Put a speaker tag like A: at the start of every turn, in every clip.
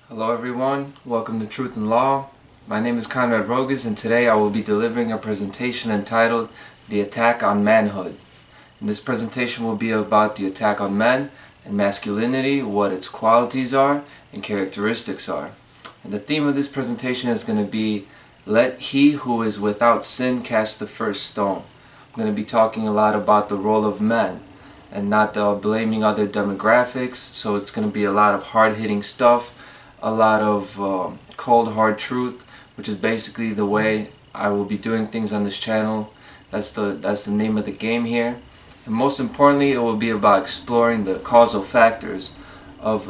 A: Hello everyone, welcome to Truth and Law. My name is Conrad Rogas and today I will be delivering a presentation entitled The Attack on Manhood. And this presentation will be about the attack on men and masculinity, what its qualities are and characteristics are. And the theme of this presentation is going to be Let he who is without sin cast the first stone. I'm going to be talking a lot about the role of men and not blaming other demographics, so it's going to be a lot of hard-hitting stuff, a lot of cold hard truth, which is basically the way I will be doing things on this channel. That's the name of the game here. And most importantly, it will be about exploring the causal factors of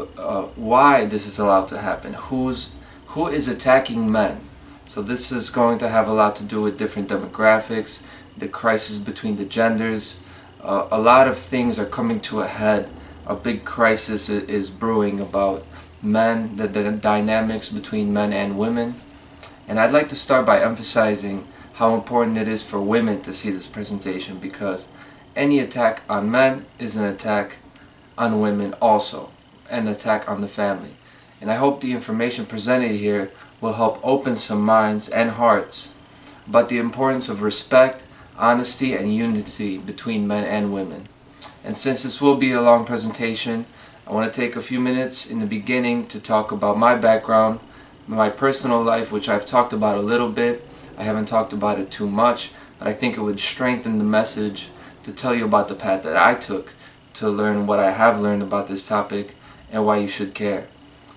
A: why this is allowed to happen. Who is attacking men? So this is going to have a lot to do with different demographics, the crisis between the genders. A lot of things are coming to a head. A big crisis is brewing about men, the dynamics between men and women. And I'd like to start by emphasizing how important it is for women to see this presentation, because any attack on men is an attack on women also, an attack on the family. And I hope the information presented here will help open some minds and hearts about the importance of respect, honesty, and unity between men and women. And since this will be a long presentation, I want to take a few minutes in the beginning to talk about my background, my personal life, which I've talked about a little bit. I haven't talked about it too much, but I think it would strengthen the message to tell you about the path that I took to learn what I have learned about this topic and why you should care.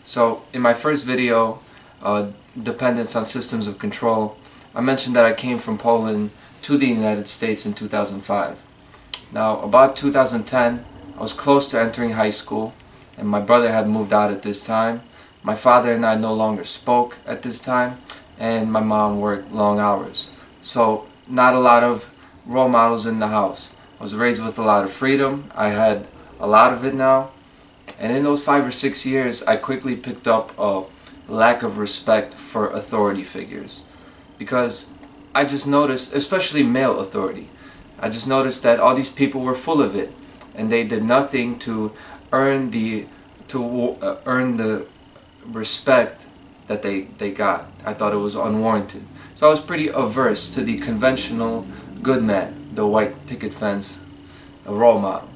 A: So in my first video, Dependence on Systems of Control, I mentioned that I came from Poland to the United States in 2005. Now, about 2010, I was close to entering high school, and my brother had moved out at this time. My father and I no longer spoke at this time, and my mom worked long hours. So, not a lot of role models in the house. I was raised with a lot of freedom. I had a lot of it now. And in those 5 or 6 years, I quickly picked up a lack of respect for authority figures. Because I just noticed, especially male authority, I just noticed that all these people were full of it, and they did nothing to earn the respect that they got. I thought it was unwarranted. So I was pretty averse to the conventional good man, the white picket fence, a role model.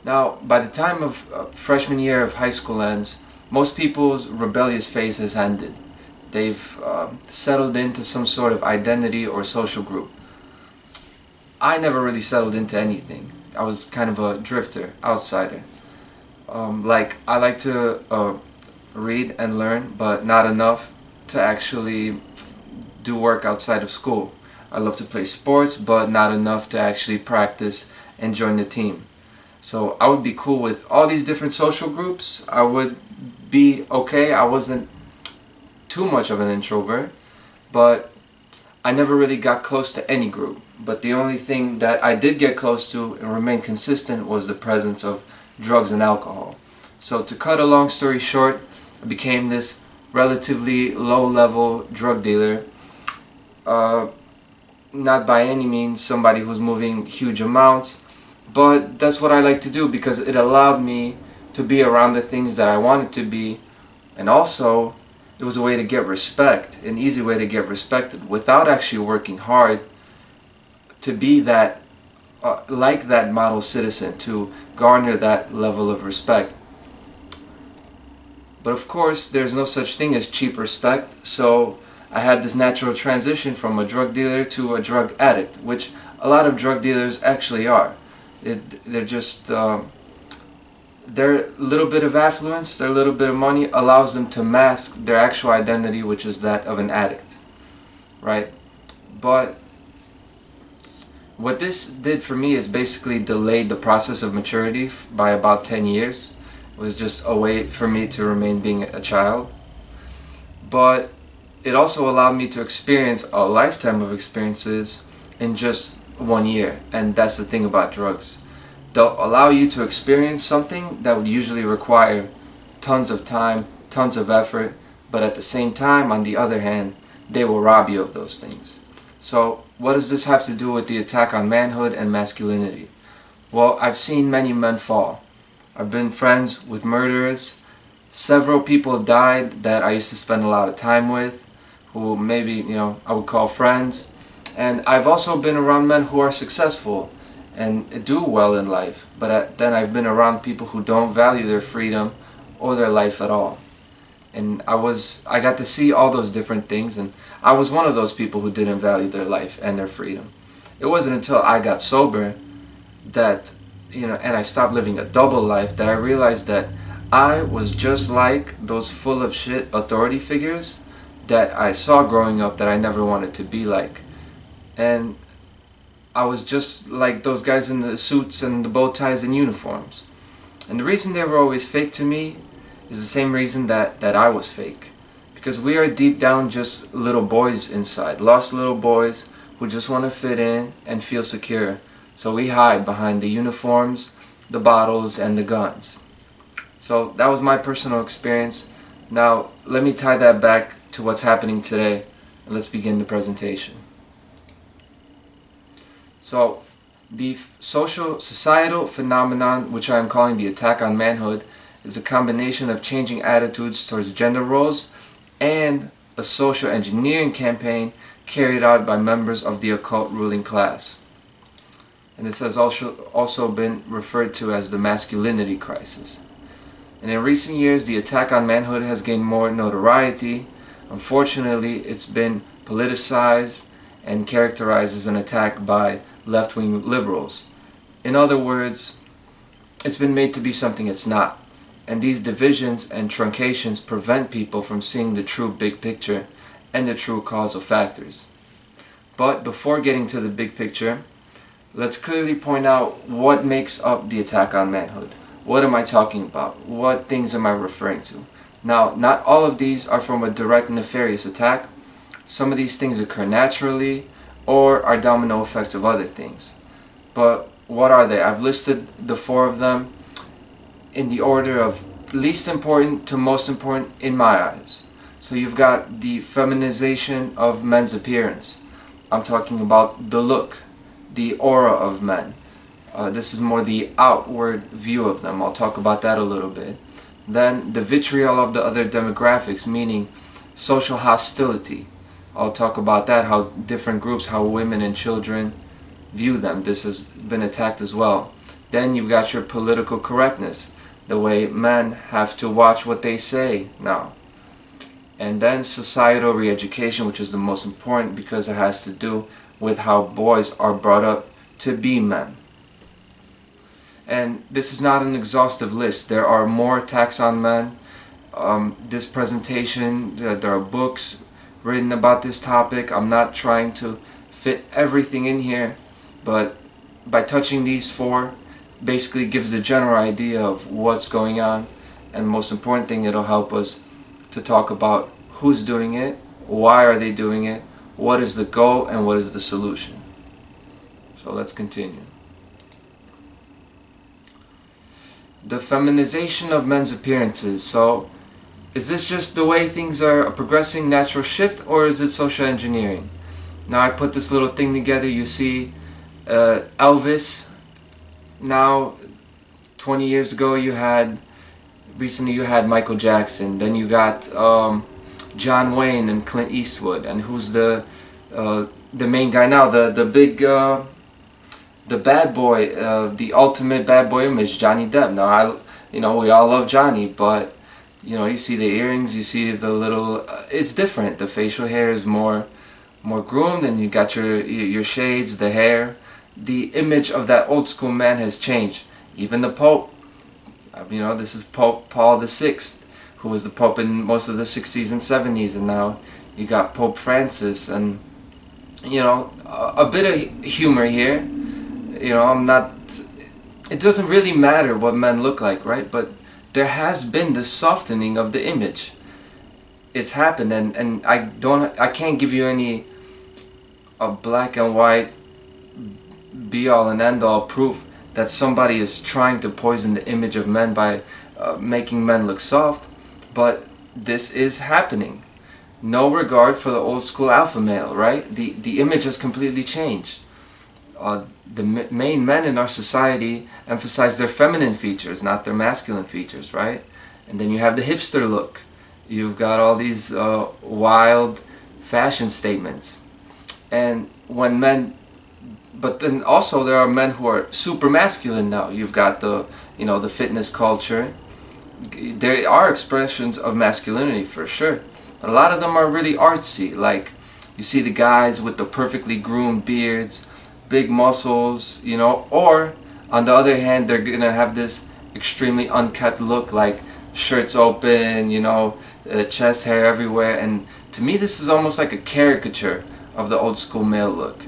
A: Now, by the time of freshman year of high school ends, most people's rebellious phase has ended. They've settled into some sort of identity or social group. I never really settled into anything. I was kind of a drifter, outsider. I like to read and learn, but not enough to actually do work outside of school. I love to play sports, but not enough to actually practice and join the team. So I would be cool with all these different social groups. I would be okay. I wasn't too much of an introvert, but I never really got close to any group. But the only thing that I did get close to and remain consistent was the presence of drugs and alcohol. So to cut a long story short, I became this relatively low-level drug dealer. Not by any means somebody who's moving huge amounts, but that's what I like to do because it allowed me to be around the things that I wanted to be, and also it was a way to get respect, an easy way to get respected without actually working hard to be that, like that model citizen, to garner that level of respect. But of course, there's no such thing as cheap respect, so I had this natural transition from a drug dealer to a drug addict, which a lot of drug dealers actually are. They're just, their little bit of affluence, their little bit of money allows them to mask their actual identity, which is that of an addict, right? But what this did for me is basically delayed the process of maturity by about 10 years. It was just a way for me to remain being a child. But it also allowed me to experience a lifetime of experiences in just 1 year. And that's the thing about drugs. They'll allow you to experience something that would usually require tons of time, tons of effort, but at the same time, on the other hand, they will rob you of those things. So what does this have to do with the attack on manhood and masculinity? Well, I've seen many men fall. I've been friends with murderers, Several people died that I used to spend a lot of time with, who maybe, I would call friends. And I've also been around men who are successful and do well in life, but then I've been around people who don't value their freedom or their life at all. And I got to see all those different things, and I was one of those people who didn't value their life and their freedom. It wasn't until I got sober that, and I stopped living a double life, that I realized that I was just like those full of shit authority figures that I saw growing up that I never wanted to be like. And I was just like those guys in the suits and the bow ties and uniforms. And the reason they were always fake to me is the same reason that I was fake. Because we are deep down just little boys inside, lost little boys who just want to fit in and feel secure. So we hide behind the uniforms, the bottles, and the guns. So that was my personal experience. Now let me tie that back to what's happening today, and let's begin the presentation. So the societal phenomenon, which I am calling the attack on manhood, is a combination of changing attitudes towards gender roles and a social engineering campaign carried out by members of the occult ruling class. And this has also been referred to as the masculinity crisis. And in recent years, the attack on manhood has gained more notoriety. Unfortunately, it's been politicized and characterized as an attack by left-wing liberals. In other words, it's been made to be something it's not. And these divisions and truncations prevent people from seeing the true big picture and the true causal factors. But before getting to the big picture, let's clearly point out what makes up the attack on manhood. What am I talking about? What things am I referring to? Now, not all of these are from a direct nefarious attack. Some of these things occur naturally or are domino effects of other things. But what are they? I've listed the 4 of them in the order of least important to most important in my eyes. So you've got the feminization of men's appearance. I'm talking about the look, the aura of men. This is more the outward view of them. I'll talk about that a little bit. Then the vitriol of the other demographics, meaning social hostility. I'll talk about that, how different groups, how women and children view them. This has been attacked as well. Then you've got your political correctness, the way men have to watch what they say now. And then societal re-education, which is the most important because it has to do with how boys are brought up to be men. And this is not an exhaustive list. There are more attacks on men. This presentation, there are books written about this topic. I'm not trying to fit everything in here, but by touching these 4, basically gives a general idea of what's going on, and most important thing, it'll help us to talk about who's doing it, why are they doing it, what is the goal, and what is the solution. So let's continue. The feminization of men's appearances. So is this just the way things are a progressing natural shift, or is it social engineering? Now I put this little thing together. You see Elvis. Now 20 years ago recently you had Michael Jackson. Then you got John Wayne and Clint Eastwood. And who's the main guy now? The bad boy, the ultimate bad boy image, Johnny Depp. Now we all love Johnny, but you see the earrings, you see the little. It's different. The facial hair is more groomed, and you got your shades, the hair. The image of that old school man has changed. Even the Pope. This is Pope Paul VI, who was the Pope in most of the 60s and 70s, and now you got Pope Francis, and a bit of humor here. It doesn't really matter what men look like, right? But there has been this softening of the image. It's happened, and I can't give you a black and white be all and end all proof that somebody is trying to poison the image of men by making men look soft, but this is happening. No regard for the old school alpha male, right? The image has completely changed. The main men in our society emphasize their feminine features, not their masculine features, right? And then you have the hipster look. You've got all these wild fashion statements. And when men, but then also there are men who are super masculine now. You've got the, the fitness culture. There are expressions of masculinity for sure. But a lot of them are really artsy. Like, you see the guys with the perfectly groomed beards, big muscles, or on the other hand, they're gonna have this extremely unkept look, like shirts open, chest hair everywhere. And to me, this is almost like a caricature of the old school male look.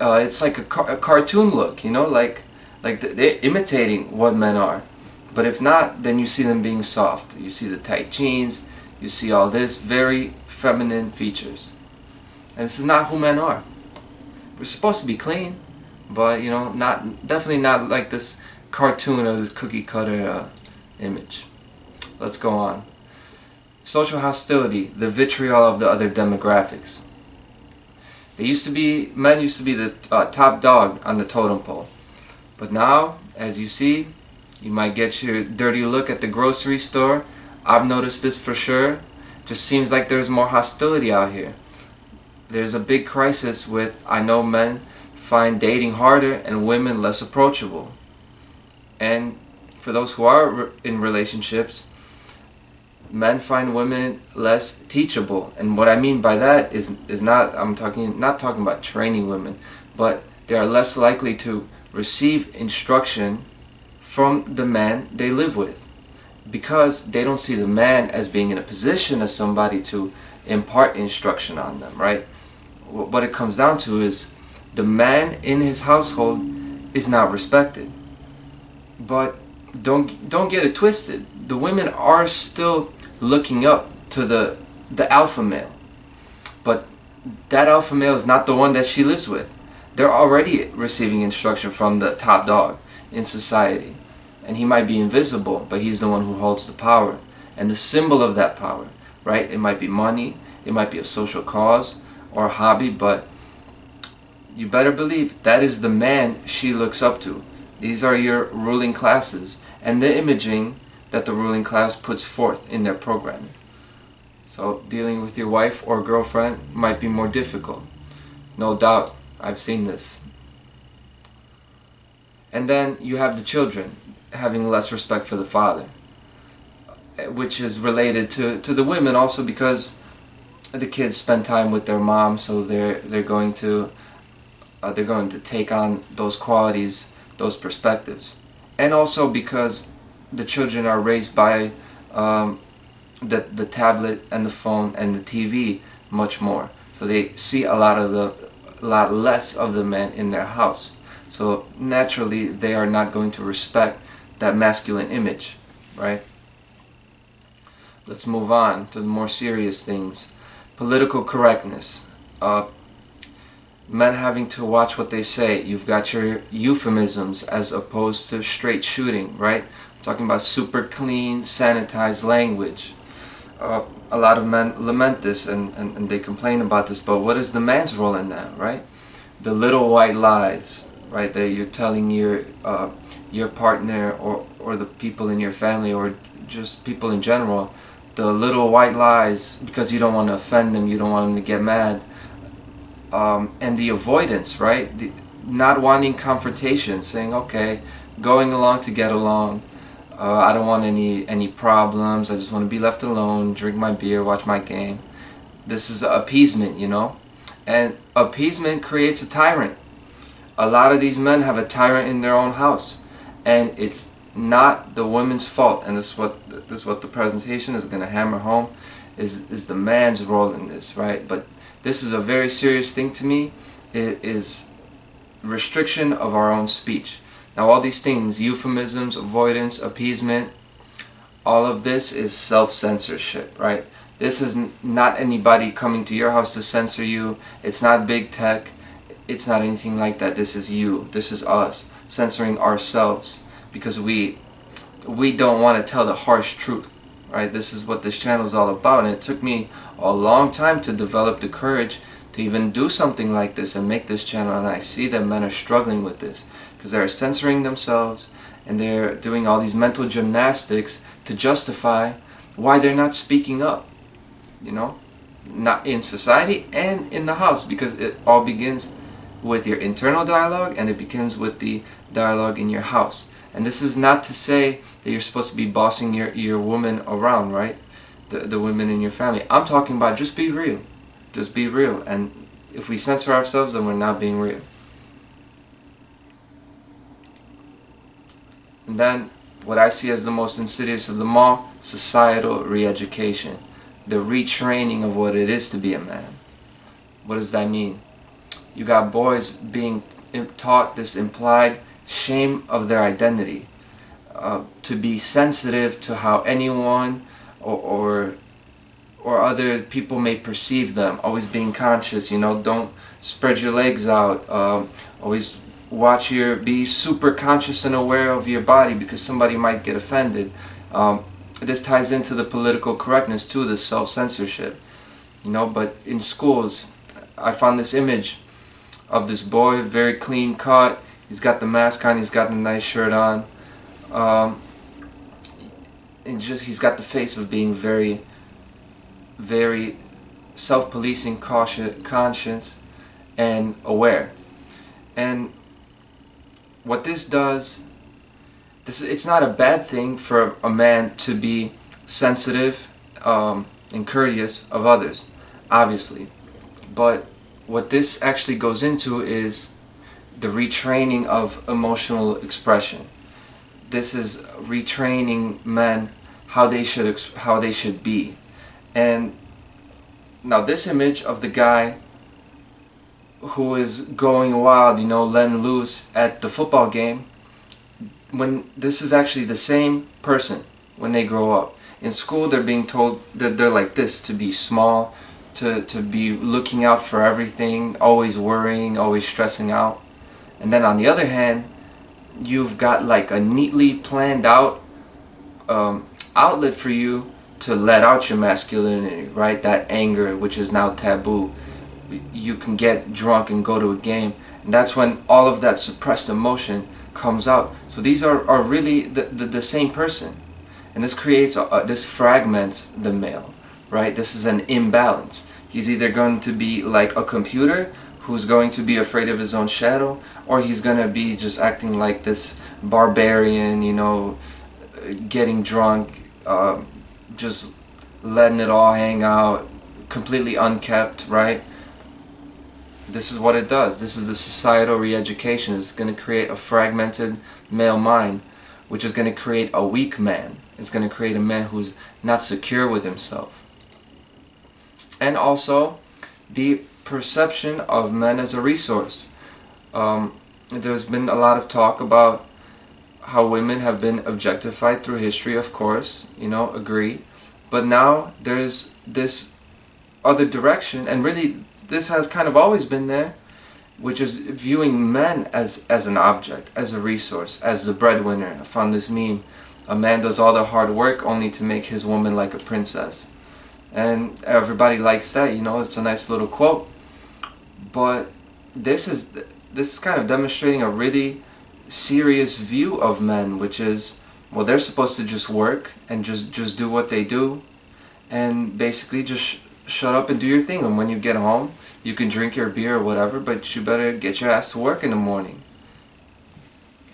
A: It's like a cartoon look, like they're imitating what men are. But if not, then you see them being soft. You see the tight jeans, you see all this very feminine features. And this is not who men are. We're supposed to be clean, but definitely not like this cartoon or this cookie cutter image. Let's go on. Social hostility, the vitriol of the other demographics. Men used to be the top dog on the totem pole. But now, as you see, you might get your dirty look at the grocery store. I've noticed this for sure. Just seems like there's more hostility out here. There's a big crisis with, I know men find dating harder and women less approachable. And for those who are in relationships, men find women less teachable. And what I mean by that is not talking about training women, but they are less likely to receive instruction from the man they live with, because they don't see the man as being in a position as somebody to impart instruction on them, right? What it comes down to is the man in his household is not respected. But don't get it twisted. The women are still looking up to the alpha male. But that alpha male is not the one that she lives with. They're already receiving instruction from the top dog in society. And he might be invisible, but he's the one who holds the power. And the symbol of that power, right? It might be money, it might be a social cause or a hobby, but you better believe that is the man she looks up to. These are your ruling classes and the imaging that the ruling class puts forth in their programming. So dealing with your wife or girlfriend might be more difficult. No doubt, I've seen this. And then you have the children having less respect for the father, which is related to the women also, because the kids spend time with their mom, so they're going to take on those qualities, those perspectives, and also because the children are raised by the tablet and the phone and the TV much more, so they see a lot less of the men in their house. So naturally, they are not going to respect that masculine image, right? Let's move on to the more serious things. Political correctness. Men having to watch what they say. You've got your euphemisms as opposed to straight shooting, right? I'm talking about super clean, sanitized language. A lot of men lament this and they complain about this, but what is the man's role in that, right? The little white lies, right, that you're telling your partner or the people in your family or just people in general, the little white lies because you don't want to offend them, you don't want them to get mad, and the avoidance, right? The not wanting confrontation, saying, okay, going along to get along, I don't want any problems, I just want to be left alone, drink my beer, watch my game. This is appeasement, and appeasement creates a tyrant. A lot of these men have a tyrant in their own house, and it's not the woman's fault. And this is what the presentation is going to hammer home, is the man's role in this, right? But this is a very serious thing to me. It is restriction of our own speech. Now all these things, euphemisms, avoidance, appeasement, all of this is self-censorship, right? This is not anybody coming to your house to censor you. It's not big tech. It's not anything like that. This is you. This is us censoring ourselves because we don't want to tell the harsh truth, right? This is what this channel is all about, and it took me a long time to develop the courage to even do something like this and make this channel. And I see that men are struggling with this because they're censoring themselves and they're doing all these mental gymnastics to justify why they're not speaking up, you know, not in society and in the house, because it all begins with your internal dialogue and it begins with the dialogue in your house. And this is not to say that you're supposed to be bossing your woman around, right? The women in your family. I'm talking about just be real. Just be real. And if we censor ourselves, then we're not being real. And then what I see as the most insidious of them all, societal re-education. The retraining of what it is to be a man. What does that mean? You got boys being taught this implied shame of their identity, to be sensitive to how anyone or other people may perceive them, always being conscious, you know, don't spread your legs out, always be super conscious and aware of your body because somebody might get offended. This ties into the political correctness too, the self-censorship, you know. But in schools, I found this image of this boy, very clean cut. He's got the mask on, he's got the nice shirt on, and he's got the face of being very, very self-policing, conscious, and aware. And what this does, it's not a bad thing for a man to be sensitive and courteous of others, obviously. But what this actually goes into is the retraining of emotional expression. This is retraining men how they should be. And now this image of the guy who is going wild, you know, letting loose at the football game, when this is actually the same person when they grow up. In school they're being told that they're like this, to be small, to be looking out for everything, always worrying, always stressing out. And then on the other hand, you've got like a neatly planned out outlet for you to let out your masculinity, right? That anger, which is now taboo. You can get drunk and go to a game, and that's when all of that suppressed emotion comes out. So these are really the same person, and this creates this fragments the male, right? This is an imbalance. He's either going to be like a computer who's going to be afraid of his own shadow, or he's going to be just acting like this barbarian, you know, getting drunk, just letting it all hang out, completely unkept, right? This is what it does. This is the societal re-education. It's going to create a fragmented male mind, which is going to create a weak man. It's going to create a man who's not secure with himself. And also, the perception of men as a resource. There's been a lot of talk about how women have been objectified through history, of course, you know, agree. But now there's this other direction, and really this has kind of always been there, which is viewing men as an object, as a resource, as the breadwinner. I found this meme. A man does all the hard work only to make his woman like a princess. And everybody likes that, you know, it's a nice little quote. But this is kind of demonstrating a really serious view of men, which is, well, they're supposed to just work and just do what they do, and basically just shut up and do your thing. And when you get home, you can drink your beer or whatever, but you better get your ass to work in the morning.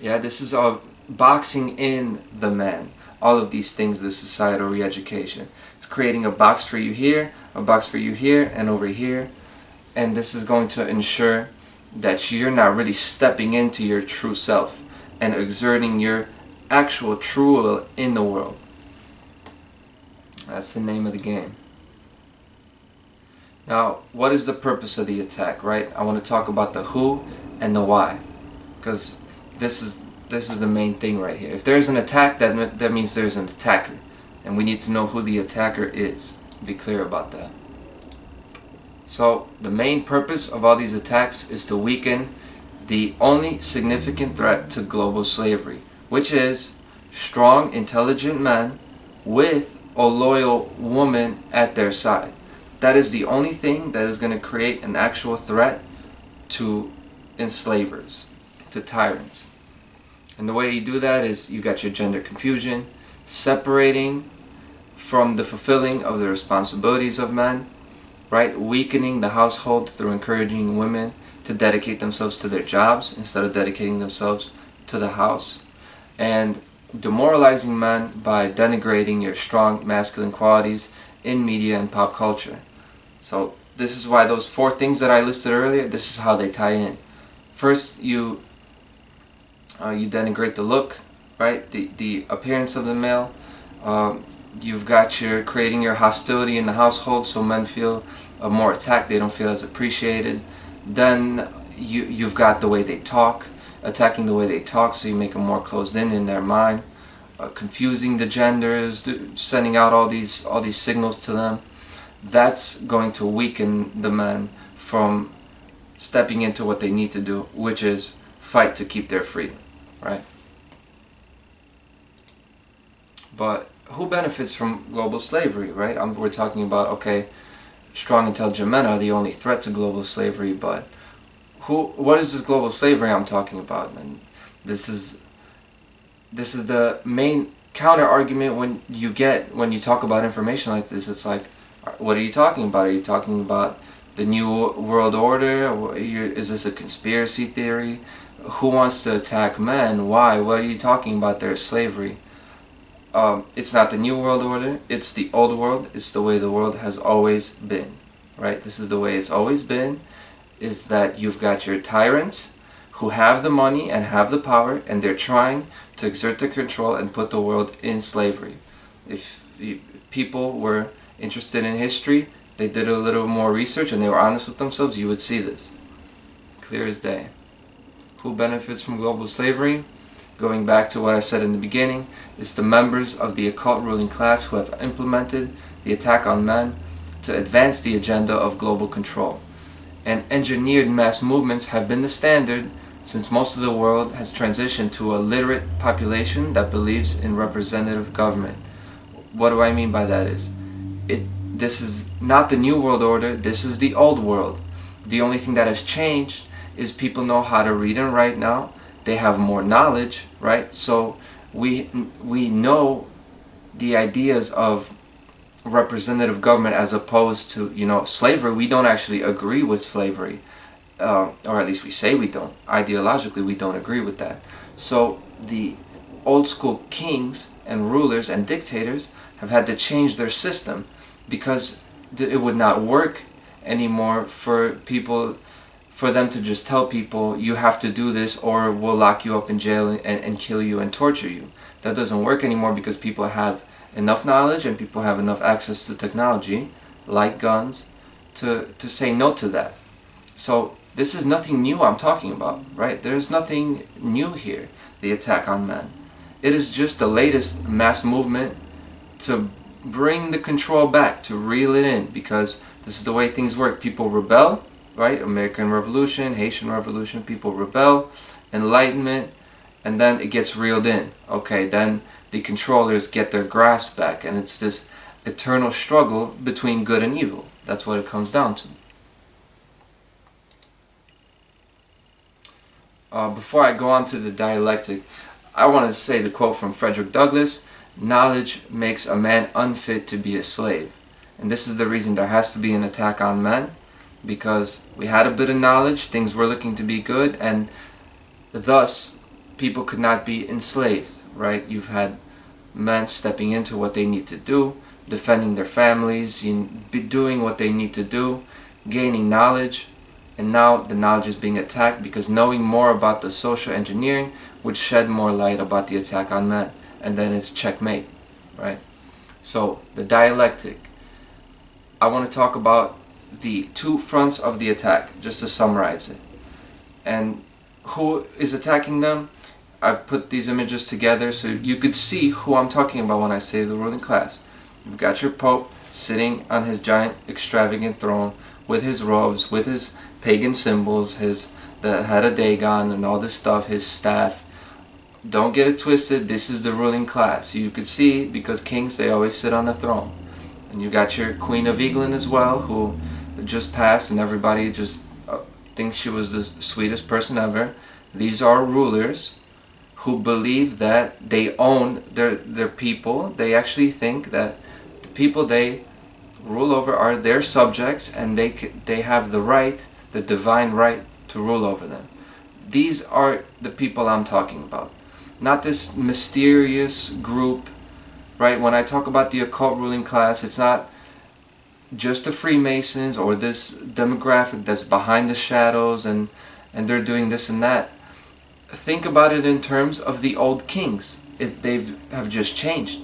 A: Yeah, this is all boxing in the man. All of these things, the societal re-education. It's creating a box for you here, a box for you here, and over here. And this is going to ensure that you're not really stepping into your true self and exerting your actual true will in the world. That's the name of the game. Now, what is the purpose of the attack, right? I want to talk about the who and the why, because this is the main thing right here. If there's an attack, that means there's an attacker, and we need to know who the attacker is. Be clear about that. So the main purpose of all these attacks is to weaken the only significant threat to global slavery, which is strong, intelligent men with a loyal woman at their side. That is the only thing that is going to create an actual threat to enslavers, to tyrants. And the way you do that is you got your gender confusion, separating from the fulfilling of the responsibilities of men, right? Weakening the household through encouraging women to dedicate themselves to their jobs instead of dedicating themselves to the house, and demoralizing men by denigrating your strong masculine qualities in media and pop culture. So this is why those 4 things that I listed earlier, this is how they tie in. First, you denigrate the look, right? The appearance of the male. You've got your creating your hostility in the household, so men feel more attacked. They don't feel as appreciated. Then you've got the way they talk, attacking the way they talk, so you make them more closed in their mind, confusing the genders, sending out all these signals to them. That's going to weaken the men from stepping into what they need to do, which is fight to keep their freedom, right? But who benefits from global slavery, right? We're talking about, okay, strong, intelligent men are the only threat to global slavery, but what is this global slavery I'm talking about? And this is the main counter argument when you talk about information like this. It's like, what are you talking about? Are you talking about the New World Order? Is this a conspiracy theory? Who wants to attack men? Why? What are you talking about? There's slavery. It's not the New World Order, it's the old world. It's the way the world has always been, right? This is the way it's always been, is that you've got your tyrants who have the money and have the power, and they're trying to exert their control and put the world in slavery. If people were interested in history, they did a little more research and they were honest with themselves, you would see this. Clear as day. Who benefits from global slavery? Going back to what I said in the beginning, it's the members of the occult ruling class who have implemented the attack on men to advance the agenda of global control. And engineered mass movements have been the standard since most of the world has transitioned to a literate population that believes in representative government. What do I mean by that is, this is not the New World Order, this is the old world. The only thing that has changed is people know how to read and write now. They have more knowledge, right? So we know the ideas of representative government as opposed to, slavery. We don't actually agree with slavery, or at least we say we don't. Ideologically, we don't agree with that. So the old school kings and rulers and dictators have had to change their system because it would not work anymore for them to just tell people, you have to do this or we'll lock you up in jail and kill you and torture you. That doesn't work anymore because people have enough knowledge and people have enough access to technology, like guns, to say no to that. So this is nothing new I'm talking about, right? There's nothing new here, the attack on men. It is just the latest mass movement to bring the control back, to reel it in, because this is the way things work. People rebel, right? American Revolution, Haitian Revolution, people rebel, Enlightenment, and then it gets reeled in. Okay, then the controllers get their grasp back, and it's this eternal struggle between good and evil. That's what it comes down to. Before I go on to the dialectic, I want to say the quote from Frederick Douglass: "Knowledge makes a man unfit to be a slave." And this is the reason there has to be an attack on men, because we had a bit of knowledge, things were looking to be good, and thus people could not be enslaved, right? You've had men stepping into what they need to do, defending their families, doing what they need to do, gaining knowledge, and now the knowledge is being attacked because knowing more about the social engineering would shed more light about the attack on men, and then it's checkmate, right? So the dialectic, I want to talk about the two fronts of the attack, just to summarize it. And who is attacking them? I've put these images together so you could see who I'm talking about when I say the ruling class. You've got your Pope sitting on his giant extravagant throne with his robes, with his pagan symbols, the head of Dagon and all this stuff, his staff. Don't get it twisted, this is the ruling class. You could see, because kings, they always sit on the throne. And you got your Queen of England as well, who just passed and everybody just thinks she was the sweetest person ever. These are rulers who believe that they own their people. They actually think that the people they rule over are their subjects, and they have the right, the divine right, to rule over them. These are the people I'm talking about, not this mysterious group, right? When I talk about the occult ruling class, it's not just the Freemasons or this demographic that's behind the shadows and they're doing this and that. Think about it in terms of the old kings. They have just changed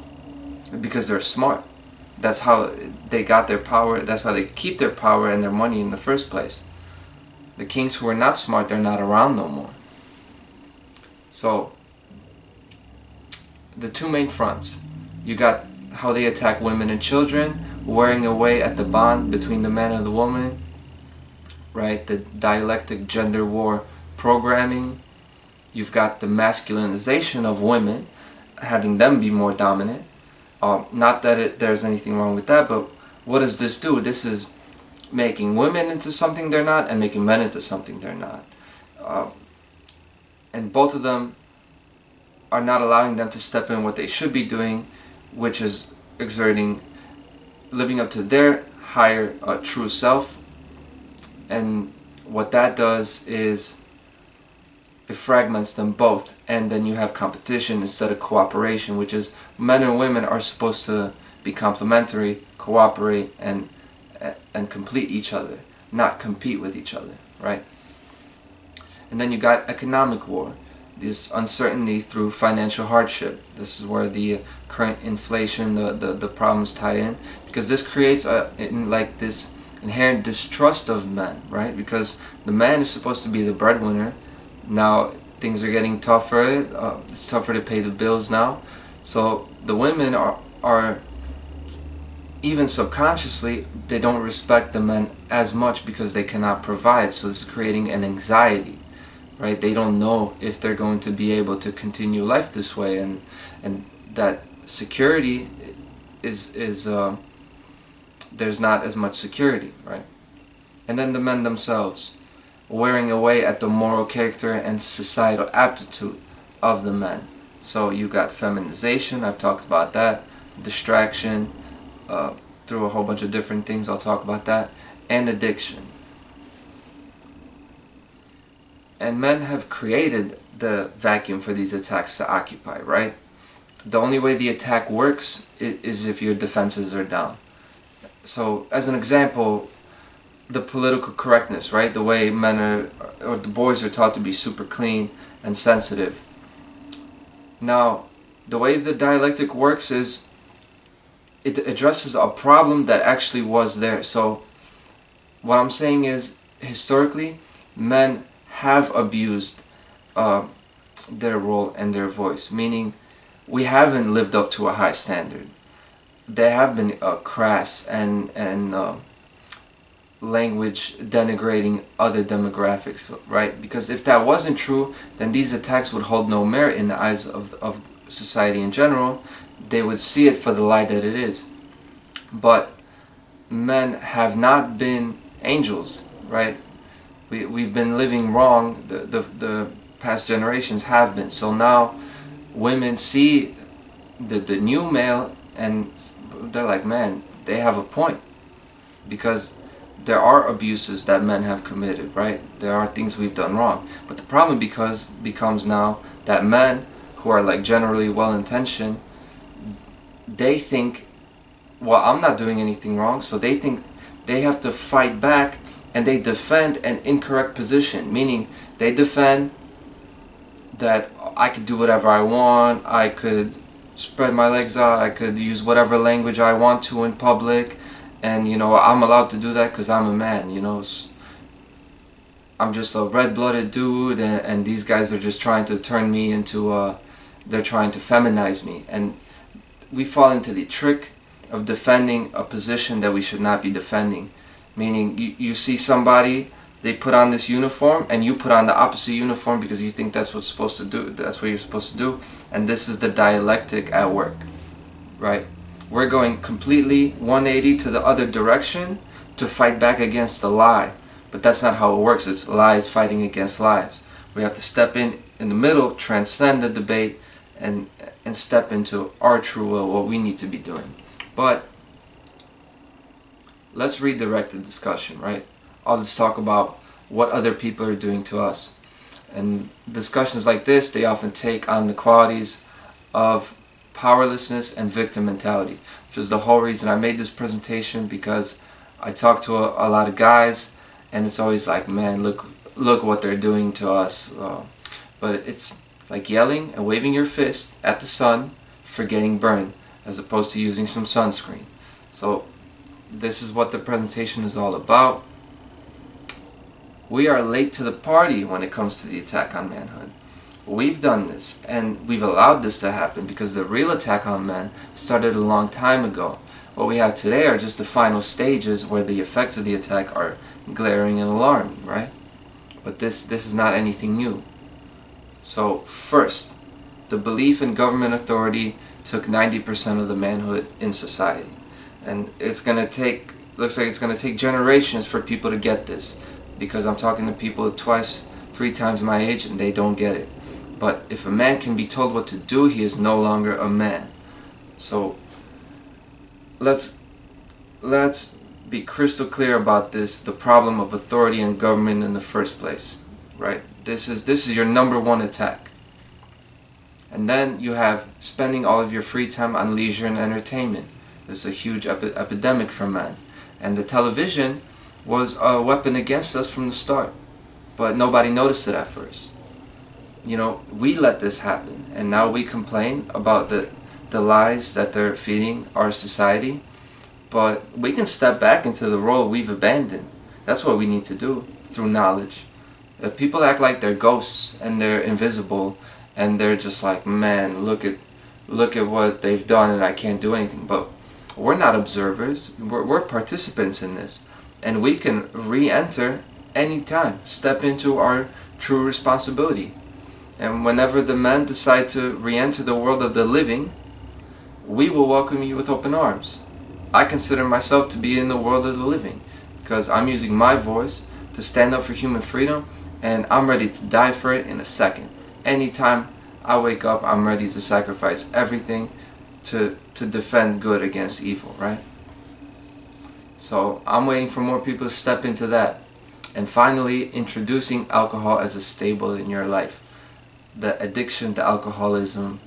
A: because they're smart. That's how they got their power. That's how they keep their power and their money in the first place. The kings who are not smart, they're not around no more. So, the two main fronts. You got how they attack women and children, wearing away at the bond between the man and the woman, right? The dialectic gender war programming. You've got the masculinization of women, having them be more dominant. Not that there's anything wrong with that, but what does this do? This is making women into something they're not and making men into something they're not. And both of them are not allowing them to step in what they should be doing, which is living up to their higher true self. And what that does is it fragments them both, and then you have competition instead of cooperation, which is men and women are supposed to be complementary, cooperate, and complete each other, not compete with each other, right? And then you got economic war, this uncertainty through financial hardship. This is where the current inflation, the problems tie in, because this creates this inherent distrust of men, right? Because the man is supposed to be the breadwinner. Now things are getting tougher. It's tougher to pay the bills now, so the women are even subconsciously, they don't respect the men as much because they cannot provide. So it's creating an anxiety, right? They don't know if they're going to be able to continue life this way, and that security is there's not as much security, right? And then the men themselves, wearing away at the moral character and societal aptitude of the men. So you got feminization, I've talked about that, distraction, through a whole bunch of different things, I'll talk about that, and addiction. And men have created the vacuum for these attacks to occupy, right? The only way the attack works is if your defenses are down. So, as an example, the political correctness, right? The way men or the boys are taught to be super clean and sensitive. Now, the way the dialectic works is it addresses a problem that actually was there. So, what I'm saying is, historically, men have abused their role and their voice, meaning we haven't lived up to a high standard. They have been crass and language denigrating other demographics, right? Because if that wasn't true, then these attacks would hold no merit in the eyes of society in general. They would see it for the lie that it is. But men have not been angels, right? We've been living wrong. The past generations have been. So now women see the new male and they're like, man, they have a point, because there are abuses that men have committed, right? There are things we've done wrong. But the problem becomes now that men who are like generally well-intentioned, they think, well, I'm not doing anything wrong, so they think they have to fight back, and they defend an incorrect position, meaning they defend that I could do whatever I want, I could spread my legs out, I could use whatever language I want to in public, and I'm allowed to do that because I'm a man, I'm just a red-blooded dude, and these guys are just trying to turn me into they're trying to feminize me. And we fall into the trick of defending a position that we should not be defending. Meaning, you see somebody, they put on this uniform, and you put on the opposite uniform because you think that's what's supposed to do. That's what you're supposed to do, and this is the dialectic at work, right? We're going completely 180 to the other direction to fight back against the lie, but that's not how it works. It's lies fighting against lies. We have to step in in the middle, transcend the debate and step into our true will, what we need to be doing. But let's redirect the discussion, right? All this talk about what other people are doing to us. And discussions like this, they often take on the qualities of powerlessness and victim mentality, which is the whole reason I made this presentation, because I talk to a lot of guys and it's always like, man, look what they're doing to us. But it's like yelling and waving your fist at the sun for getting burned, as opposed to using some sunscreen. So this is what the presentation is all about. We are late to the party when it comes to the attack on manhood. We've done this, and we've allowed this to happen because the real attack on men started a long time ago. What we have today are just the final stages where the effects of the attack are glaring and alarming, right? But this is not anything new. So first, the belief in government authority took 90% of the manhood in society. And it's going to take, looks like it's going to take generations for people to get this, because I'm talking to people twice, 3 times my age, and they don't get it. But if a man can be told what to do, he is no longer a man. So let's be crystal clear about this, the problem of authority and government in the first place, right? This is your number one attack. And then you have spending all of your free time on leisure and entertainment. This is a huge epidemic for men. And the television was a weapon against us from the start, but nobody noticed it at first. You know, we let this happen, and now we complain about the lies that they're feeding our society, but we can step back into the role we've abandoned. That's what we need to do, through knowledge. If people act like they're ghosts and they're invisible and they're just like, man, look at what they've done and I can't do anything. But we're not observers, we're participants in this. And we can re-enter anytime, step into our true responsibility. And whenever the men decide to re-enter the world of the living, we will welcome you with open arms. I consider myself to be in the world of the living, because I'm using my voice to stand up for human freedom, and I'm ready to die for it in a second. Anytime I wake up, I'm ready to sacrifice everything to defend good against evil, right? So I'm waiting for more people to step into that. And finally, introducing alcohol as a staple in your life. The addiction to alcoholism,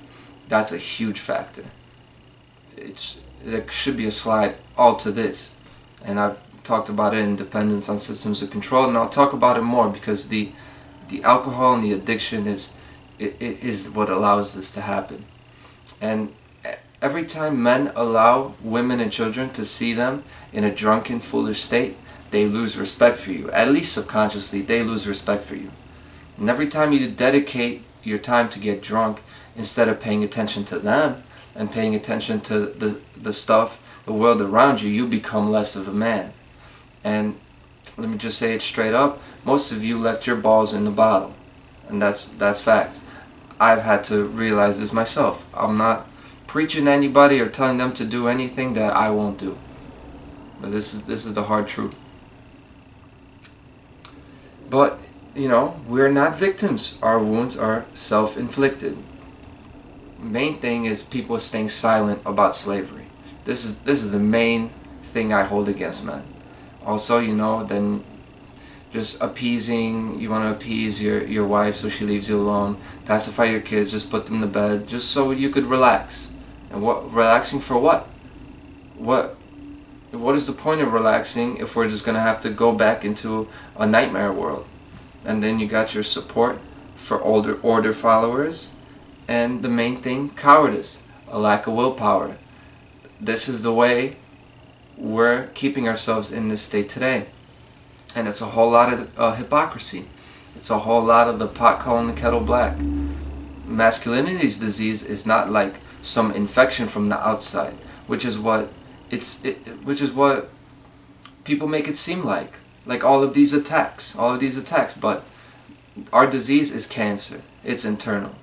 A: that's a huge factor. There should be a slide all to this. And I've talked about it in Dependence on Systems of Control, and I'll talk about it more, because the alcohol and the addiction is what allows this to happen. And every time men allow women and children to see them in a drunken, foolish state, they lose respect for you. At least subconsciously, they lose respect for you. And every time you dedicate your time to get drunk, instead of paying attention to them and paying attention to the stuff, the world around you, you become less of a man. And let me just say it straight up, most of you left your balls in the bottle. And that's fact. I've had to realize this myself. I'm not preaching to anybody or telling them to do anything that I won't do. But this is the hard truth. But, you know, we're not victims. Our wounds are self-inflicted. Main thing is people staying silent about slavery. This is the main thing I hold against men. Also, you know, then just appeasing, you want to appease your wife so she leaves you alone, pacify your kids, just put them to bed, just so you could relax. And relaxing for what? What is the point of relaxing if we're just going to have to go back into a nightmare world? And then you got your support for order followers, and the main thing, cowardice, a lack of willpower. This is the way we're keeping ourselves in this state today. And it's a whole lot of hypocrisy. It's a whole lot of the pot calling the kettle black. Masculinity's disease is not like some infection from the outside, which is what people make it seem like all of these attacks, but our disease is cancer. It's internal.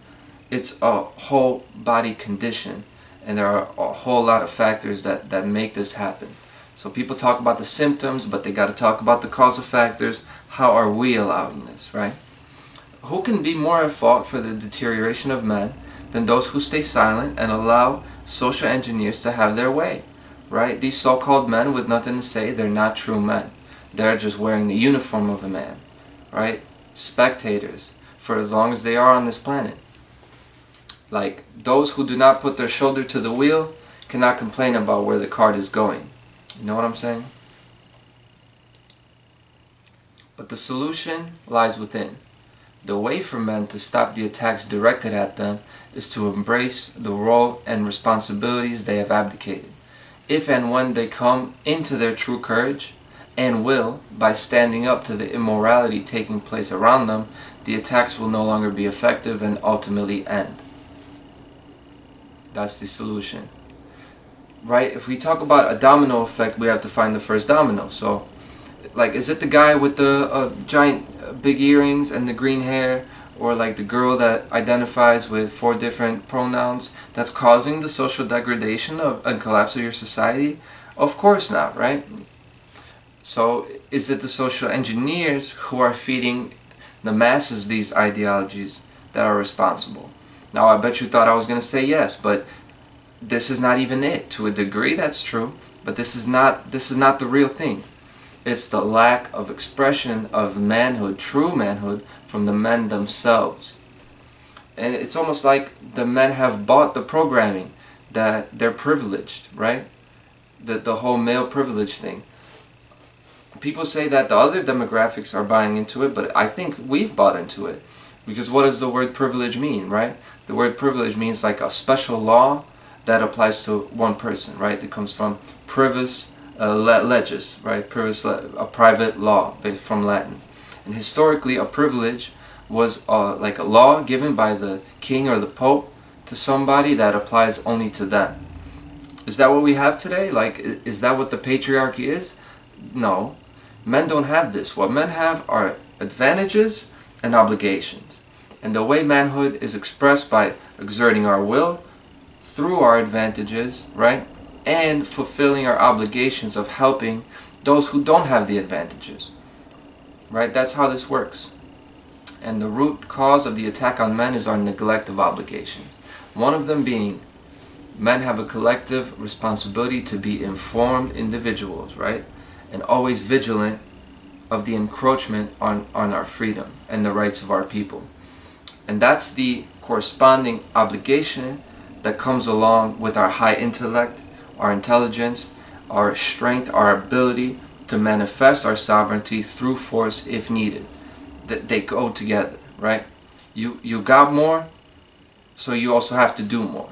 A: It's a whole body condition, and there are a whole lot of factors that make this happen. So people talk about the symptoms, but they got to talk about the causal factors. How are we allowing this, right? who can be more at fault for the deterioration of men than those who stay silent and allow social engineers to have their way, right? These so-called men with nothing to say, they're not true men. They're just wearing the uniform of a man, right? Spectators for as long as they are on this planet. Like, those who do not put their shoulder to the wheel cannot complain about where the cart is going. You know what I'm saying? But the solution lies within. The way for men to stop the attacks directed at them is to embrace the role and responsibilities they have abdicated. If and when they come into their true courage and will, by standing up to the immorality taking place around them, the attacks will no longer be effective and ultimately end. That's the solution. Right? If we talk about a domino effect, we have to find the first domino. So, like, is it the guy with the giant big earrings and the green hair, or like the girl that identifies with 4 different pronouns, that's causing the social degradation and collapse of your society? Of course not, right? So is it the social engineers who are feeding the masses these ideologies that are responsible? Now, I bet you thought I was going to say yes, but this is not even it. To a degree, that's true, but this is not the real thing. It's the lack of expression of manhood, true manhood, from the men themselves. And it's almost like the men have bought the programming that they're privileged, right? The whole male privilege thing. People say that the other demographics are buying into it, but I think we've bought into it. Because what does the word privilege mean, right? The word privilege means like a special law that applies to one person, right? It comes from privis legis, right? Privis, a private law, from Latin. And historically, a privilege was like a law given by the king or the pope to somebody that applies only to them. Is that what we have today? Like, is that what the patriarchy is? No. Men don't have this. What men have are advantages and obligations. And the way manhood is expressed by exerting our will through our advantages, right? And fulfilling our obligations of helping those who don't have the advantages. Right? That's how this works. And the root cause of the attack on men is our neglect of obligations. One of them being, men have a collective responsibility to be informed individuals, right? And always vigilant of the encroachment on our freedom and the rights of our people. And that's the corresponding obligation that comes along with our high intellect, our intelligence, our strength, our ability to manifest our sovereignty through force if needed. That they go together, right? You got more, so you also have to do more.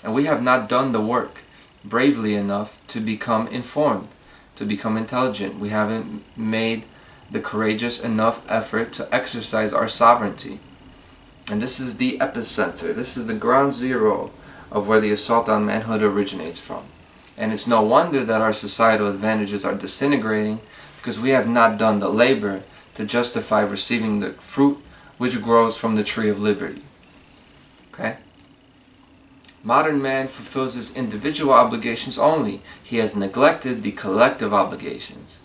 A: And we have not done the work bravely enough to become informed, to become intelligent. We haven't made the courageous enough effort to exercise our sovereignty. And this is the epicenter, this is the ground zero of where the assault on manhood originates from. And it's no wonder that our societal advantages are disintegrating, because we have not done the labor to justify receiving the fruit which grows from the tree of liberty. Okay? Modern man fulfills his individual obligations only. He has neglected the collective obligations.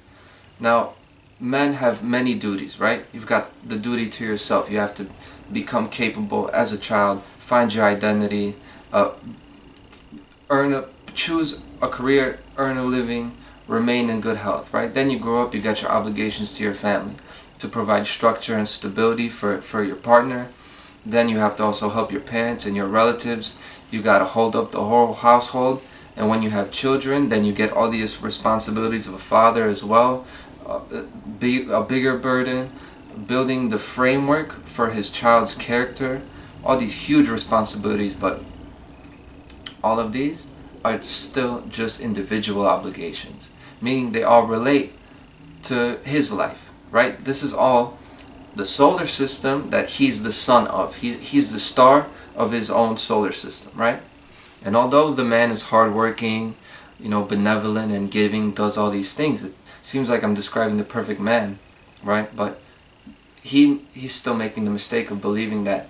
A: Now, men have many duties, right? You've got the duty to yourself. You have to become capable as a child, find your identity, choose a career, earn a living, remain in good health, right? Then you grow up, you got your obligations to your family, to provide structure and stability for your partner. Then you have to also help your parents and your relatives. You got to hold up the whole household. And when you have children, then you get all these responsibilities of a father as well. A bigger burden, building the framework for his child's character. All these huge responsibilities, but all of these are still just individual obligations. Meaning they all relate to his life, right? This is all the solar system that he's the son of. He's the star of his own solar system, right? And although the man is hardworking, benevolent and giving, does all these things, it seems like I'm describing the perfect man, right? But he's still making the mistake of believing that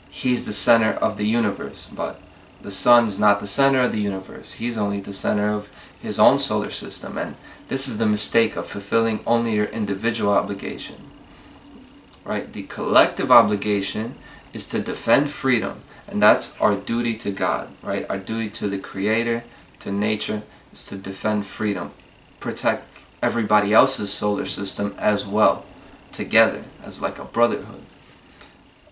A: he's the center of the universe. But the sun is not the center of the universe. He's only the center of his own solar system. And this is the mistake of fulfilling only your individual obligation. right? The collective obligation is to defend freedom, and that's our duty to God, right? Our duty to the Creator, to nature, is to defend freedom, protect everybody else's solar system as well, together, as like a brotherhood.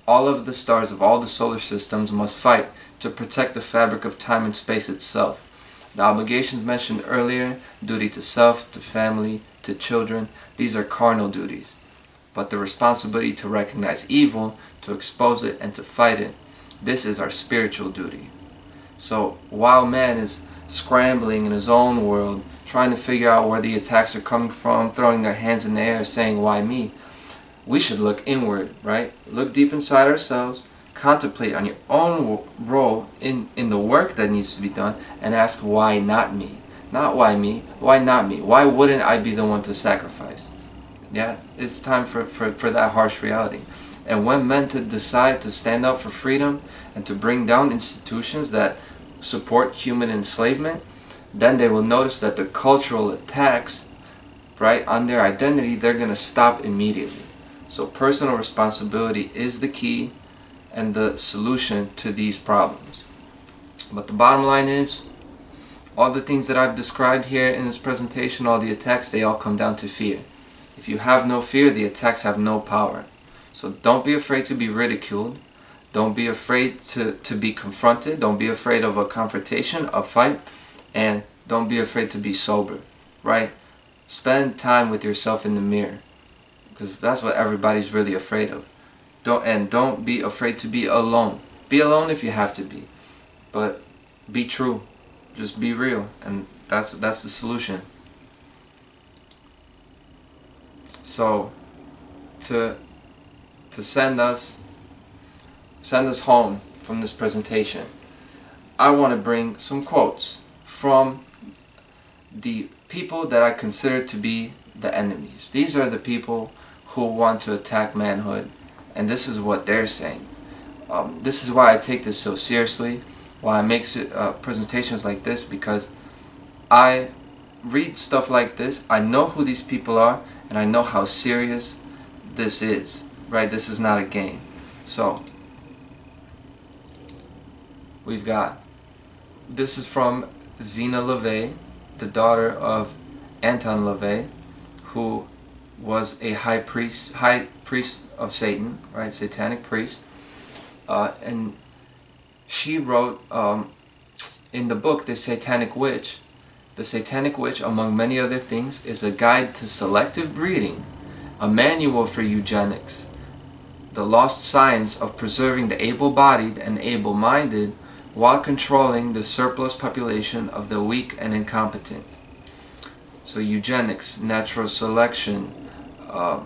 A: All of the stars of all the solar systems must fight to protect the fabric of time and space itself. The obligations mentioned earlier, duty to self, to family, to children, these are carnal duties. But the responsibility to recognize evil, to expose it, and to fight it, this is our spiritual duty. So while man is scrambling in his own world, trying to figure out where the attacks are coming from, throwing their hands in the air, saying, "Why me?" we should look inward, right? Look deep inside ourselves, contemplate on your own role in the work that needs to be done, and ask, why not me? Not why me, why not me? Why wouldn't I be the one to sacrifice? Yeah, it's time for that harsh reality. And when men to decide to stand up for freedom and to bring down institutions that support human enslavement, then they will notice that the cultural attacks, right, on their identity, they're going to stop immediately. So personal responsibility is the key and the solution to these problems. But the bottom line is, all the things that I've described here in this presentation, all the attacks, they all come down to fear. If you have no fear, the attacks have no power. So don't be afraid to be ridiculed. Don't be afraid to be confronted. Don't be afraid of a confrontation, a fight. And don't be afraid to be sober, right? Spend time with yourself in the mirror, because that's what everybody's really afraid of. Don't be afraid to be alone. Be alone if you have to be, but be true. Just be real, and that's the solution. So to send us home from this presentation, I want to bring some quotes from the people that I consider to be the enemies. These are the people who want to attack manhood, and this is what they're saying. This is why I take this so seriously, why I make presentations like this, because I read stuff like this, I know who these people are, and I know how serious this is, right? This is not a game. So, we've got, this is from Zena LaVey, the daughter of Anton LaVey, who was a high priest of Satan, right? Satanic priest. And she wrote in the book, The Satanic Witch. The Satanic Witch, among many other things, is a guide to selective breeding, a manual for eugenics, the lost science of preserving the able-bodied and able-minded while controlling the surplus population of the weak and incompetent. So eugenics, natural selection,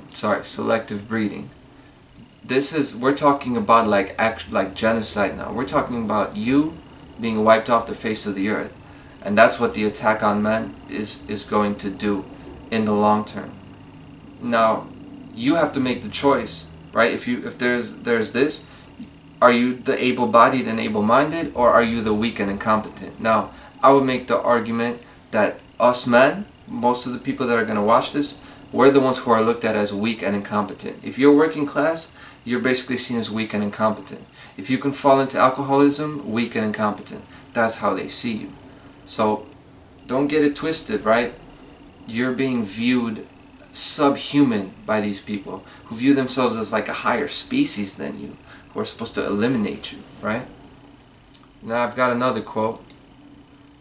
A: selective breeding. We're talking about like genocide now. We're talking about you being wiped off the face of the earth. And that's what the attack on men is going to do in the long term. Now, you have to make the choice, right? If there's this, are you the able-bodied and able-minded, or are you the weak and incompetent? Now, I would make the argument that us men, most of the people that are going to watch this, we're the ones who are looked at as weak and incompetent. If you're working class, you're basically seen as weak and incompetent. If you can fall into alcoholism, weak and incompetent. That's how they see you. So don't get it twisted, right? You're being viewed subhuman by these people who view themselves as like a higher species than you, who are supposed to eliminate you, right? Now I've got another quote.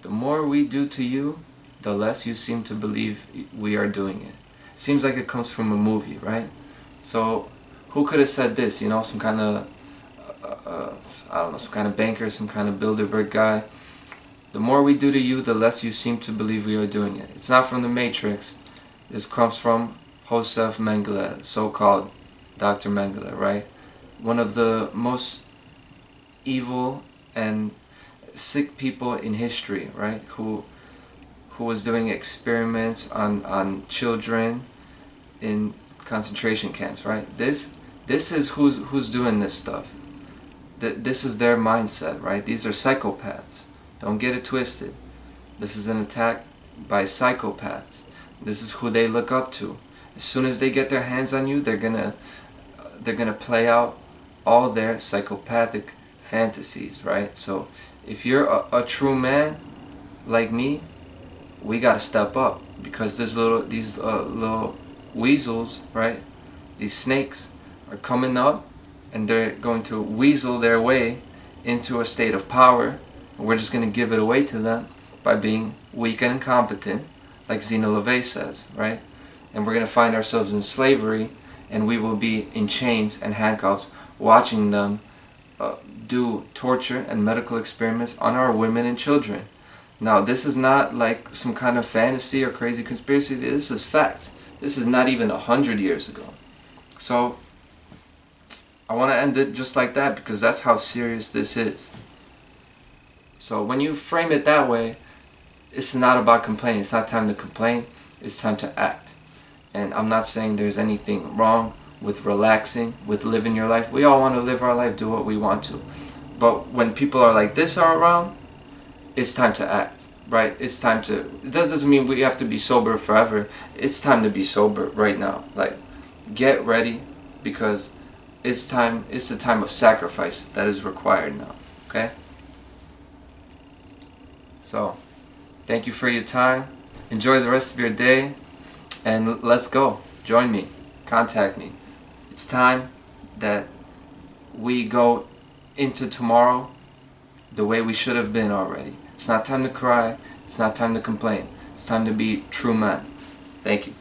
A: The more we do to you, the less you seem to believe we are doing it. Seems like it comes from a movie, right? So who could have said this? You know, some kind of I don't know, some kind of banker, some kind of Bilderberg guy. The more we do to you, the less you seem to believe we are doing it. It's not from the Matrix. This comes from Joseph Mengele, so-called Dr. Mengele, right? One of the most evil and sick people in history, right? Who was doing experiments on children in concentration camps, right? This is who's doing this stuff. This is their mindset, right? These are psychopaths. Don't get it twisted. This is an attack by psychopaths. This is who they look up to. As soon as they get their hands on you, they're gonna they're gonna play out all their psychopathic fantasies, right? So if you're a true man like me, we gotta step up, because these little weasels, right? These snakes are coming up, and they're going to weasel their way into a state of power. And we're just gonna give it away to them by being weak and incompetent, like Zena LaVey says, right? And we're gonna find ourselves in slavery, and we will be in chains and handcuffs, watching them do torture and medical experiments on our women and children. Now, this is not like some kind of fantasy or crazy conspiracy. This is fact. This is not even 100 years ago. So, I want to end it just like that, because that's how serious this is. So, when you frame it that way, it's not about complaining. It's not time to complain. It's time to act. And I'm not saying there's anything wrong with relaxing, with living your life. We all want to live our life, do what we want to. But when people are like this are around, it's time to act, right? It's time to, that doesn't mean we have to be sober forever. It's time to be sober right now. Like, get ready, because it's time, it's the time of sacrifice that is required now, okay? So, thank you for your time. Enjoy the rest of your day, and let's go. Join me. Contact me. It's time that we go into tomorrow the way we should have been already. It's not time to cry. It's not time to complain. It's time to be true men. Thank you.